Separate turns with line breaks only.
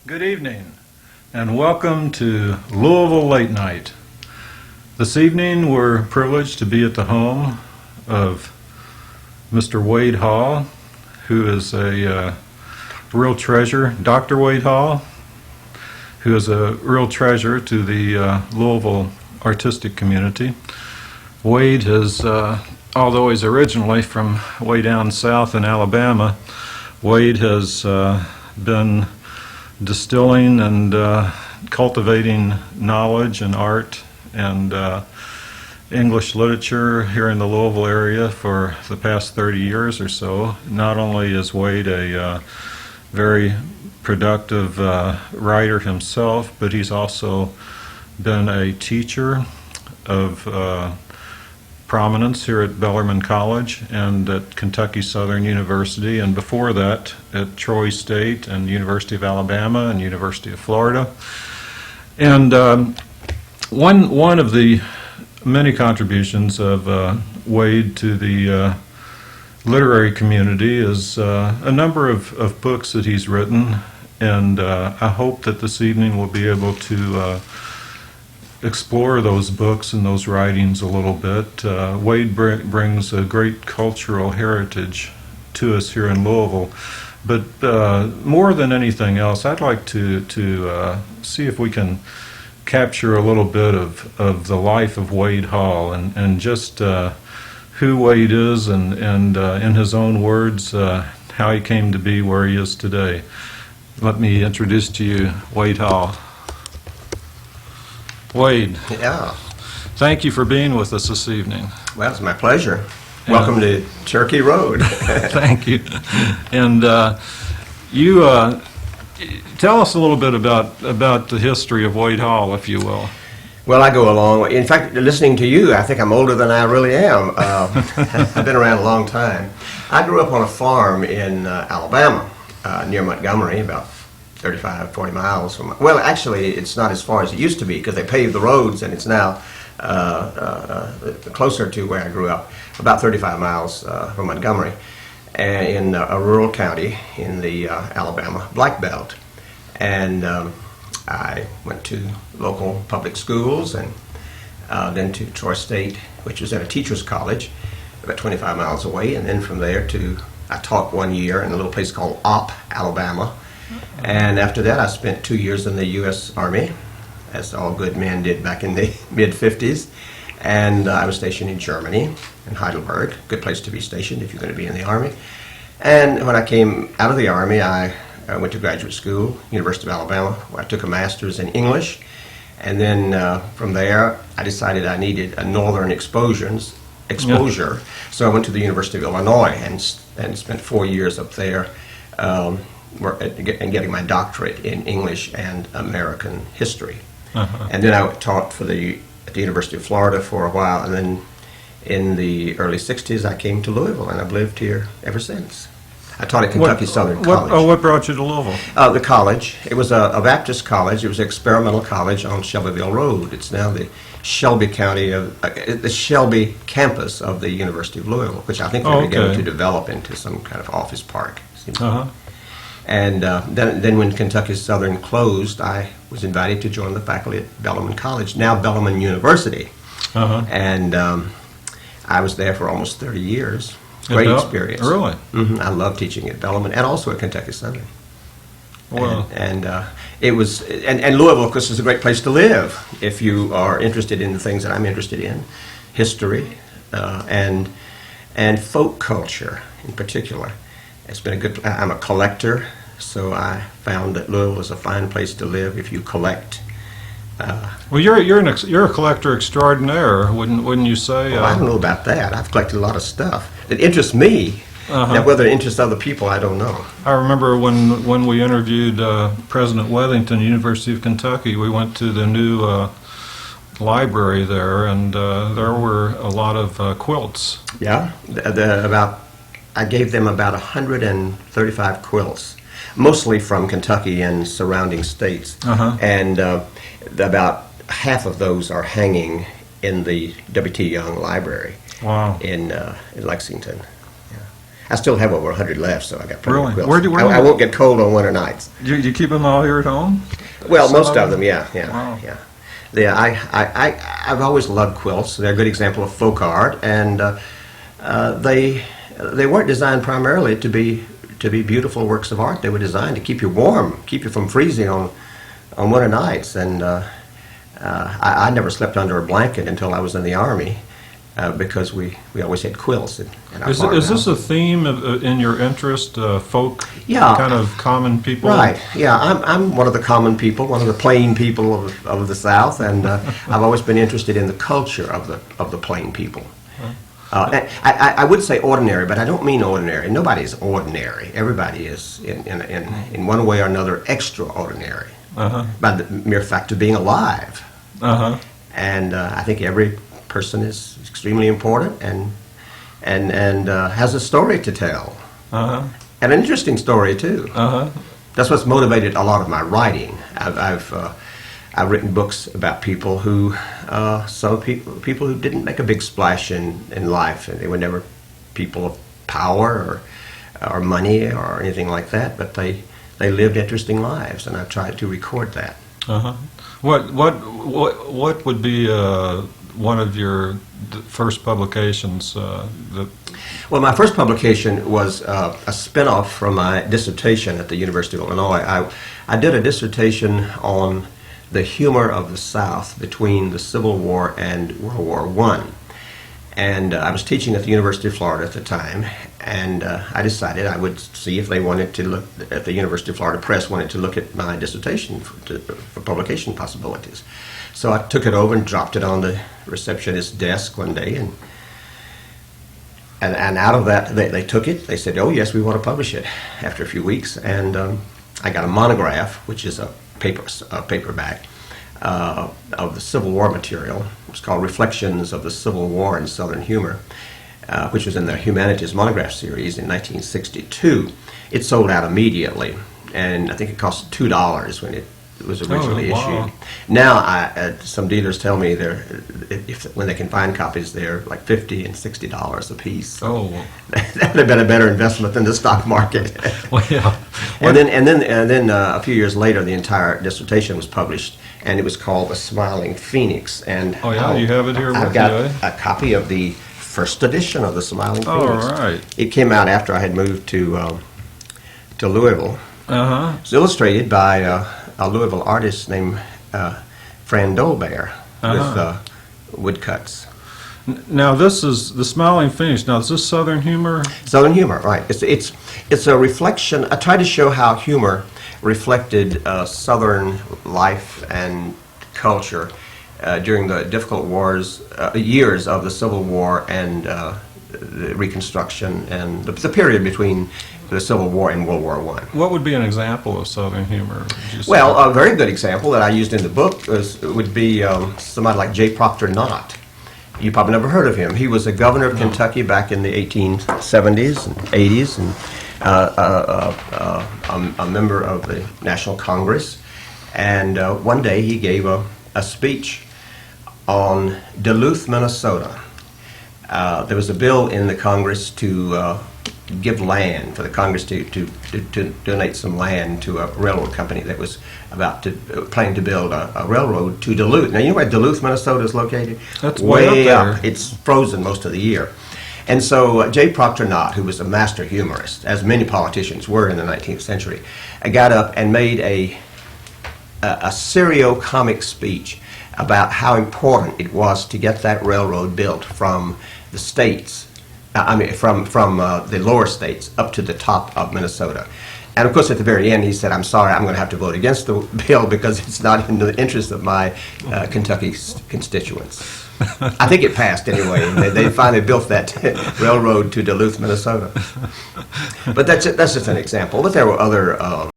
Good evening, and welcome to Louisville Late Night. This evening we're privileged to be at the home of Mr. Wade Hall, who is a real treasure, Dr. Wade Hall, who is a real treasure to the Louisville artistic community. Wade has, although he's originally from way down south in Alabama, Wade has been distilling and cultivating knowledge and art and English literature here in the Louisville area for the past 30 years or so. Not only is Wade a very productive writer himself, but he's also been a teacher of prominence here at Bellarmine College and at Kentucky Southern University, and before that at Troy State and University of Alabama and University of Florida. And one of the many contributions of Wade to the literary community is a number of books that he's written, and I hope that this evening we'll be able to explore those books and those writings a little bit. Wade brings a great cultural heritage to us here in Louisville, but more than anything else, I'd like to see if we can capture a little bit of the life of Wade Hall and just who Wade is and in his own words, how he came to be where he is today. Let me introduce to you Wade Hall. Wade.
Yeah.
Thank you for being with us this evening.
Well, it's my pleasure. Welcome to Cherokee Road.
Thank you. And you tell us a little bit about the history of Wade Hall, if you will.
Well, I go a long way. In fact, listening to you, I think I'm older than I really am. I've been around a long time. I grew up on a farm in Alabama, near Montgomery, about 35, 40 miles from, well, actually, it's not as far as it used to be because they paved the roads and it's now closer to where I grew up, about 35 miles from Montgomery, in a rural county in the Alabama Black Belt. And I went to local public schools and then to Troy State, which was at a teacher's college, about 25 miles away. And then from there I taught 1 year in a little place called Opp, Alabama. And after that, I spent 2 years in the U.S. Army, as all good men did back in the mid-50s. And I was stationed in Germany, in Heidelberg, good place to be stationed if you're going to be in the Army. And when I came out of the Army, I went to graduate school, University of Alabama, where I took a master's in English. And then from there, I decided I needed a northern exposure.
Yeah.
So I went to the University of Illinois and spent 4 years up there. And getting my doctorate in English and American history. Uh-huh. And then I taught at the University of Florida for a while, and then in the early 60s I came to Louisville, and I've lived here ever since. I taught at Kentucky Southern College.
What brought you to Louisville?
The college. It was a Baptist college. It was an experimental college on Shelbyville Road. It's now the Shelby the Shelby campus of the University of Louisville, which I think they're beginning to develop into some kind of office park.
Uh-huh.
And then when Kentucky Southern closed, I was invited to join the faculty at Bellarmine College, now Bellarmine University. Uh-huh. And I was there for almost 30 years. Great experience.
Really?
Mm-hmm. I love teaching at Bellarmine and also at Kentucky Southern.
Wow.
And it was, and Louisville, of course, is a great place to live if you are interested in the things that I'm interested in, history and folk culture in particular. It's been I'm a collector, so I found that Louisville is a fine place to live if you collect.
Well, you're a collector extraordinaire, wouldn't you say?
Well, I don't know about that. I've collected a lot of stuff that interests me. Uh-huh. Now, whether it interests other people, I don't know.
I remember when we interviewed President Wethington, University of Kentucky, we went to the new library there, and there were a lot of quilts.
Yeah, I gave them about 135 quilts, mostly from Kentucky and surrounding states. Uh-huh. And about half of those are hanging in the W.T. Young Library.
Wow.
in Lexington. Yeah. I still have over 100 left, so I got plenty
Really?
of quilts.
Where do
I
you-
won't get cold on winter nights.
You keep them all here at home?
Well,
Some
most of them, yeah.
Wow.
Yeah, I've always loved quilts. They're a good example of folk art, and they weren't designed primarily to be beautiful works of art. They were designed to keep you warm, keep you from freezing on winter nights. And I never slept under a blanket until I was in the Army, because we always had quilts in our
Is this a theme in your interest, folk,
Yeah.
kind of common people?
Right. Yeah, I'm one of the common people, one of the plain people of the South, and I've always been interested in the culture of the plain people. And I would say ordinary, but I don't mean ordinary. Nobody's ordinary. Everybody is in one way or another extraordinary by the mere fact of being alive. And I think every person is extremely important and has a story to tell, and an interesting story too. That's what's motivated a lot of my writing. I've written books about people who some people who didn't make a big splash in life, and they were never people of power or money or anything like that, but they lived interesting lives, and I've tried to record that.
What would be one of your first publications that?
Well, my first publication was a spin-off from my dissertation at the University of Illinois. I did a dissertation on the humor of the South between the Civil War and World War I. And I was teaching at the University of Florida at the time, and I decided I would see if they wanted to look, at the University of Florida Press wanted to look at my dissertation for publication possibilities. So I took it over and dropped it on the receptionist's desk one day, and out of that, they took it. They said, "Oh yes, we want to publish it." After a few weeks, and I got a monograph, which is a paperback of the Civil War material. It's called "Reflections of the Civil War in Southern Humor," which was in the Humanities Monograph series in 1962. It sold out immediately, and I think it cost $2 when it was originally issued. Now, some dealers tell me when they can find copies, they're like $50 and $60 a piece.
Oh,
that would have been a better investment than the stock market.
well, yeah.
And then a few years later, the entire dissertation was published, and it was called "The Smiling Phoenix." And
Oh yeah, you have it here
I've
with
got
you, eh?
a copy of the first edition of "The Smiling
Oh,
Phoenix."
right.
It came out after I had moved to Louisville.
Uh-huh.
It's illustrated by a Louisville artist named Fran Dolbear with woodcuts.
Now this is the Smiling Phoenix. Now is this Southern humor?
Southern humor, right? It's a reflection. I tried to show how humor reflected Southern life and culture during the difficult years of the Civil War and the Reconstruction and the period between the Civil War and World War I.
What would be an example of Southern humor? Would you say?
Well, a very good example that I used in the book would be somebody like J. Proctor Knott. You probably never heard of him. He was a governor of Kentucky back in the 1870s and 80s, and a member of the National Congress. And one day he gave a speech on Duluth, Minnesota. There was a bill in the Congress to give land, for the Congress to donate some land to a railroad company that was planning to build a railroad to Duluth. Now, you know where Duluth, Minnesota is located?
That's way up there.
It's frozen most of the year. And so J. Proctor Knott, who was a master humorist, as many politicians were in the 19th century, got up and made a serio-comic speech about how important it was to get that railroad built from the states, from the lower states up to the top of Minnesota. And of course, at the very end, he said, "I'm sorry, I'm going to have to vote against the bill because it's not in the interest of my Kentucky constituents." I think it passed anyway. They finally built that railroad to Duluth, Minnesota. But that's just an example. But there were other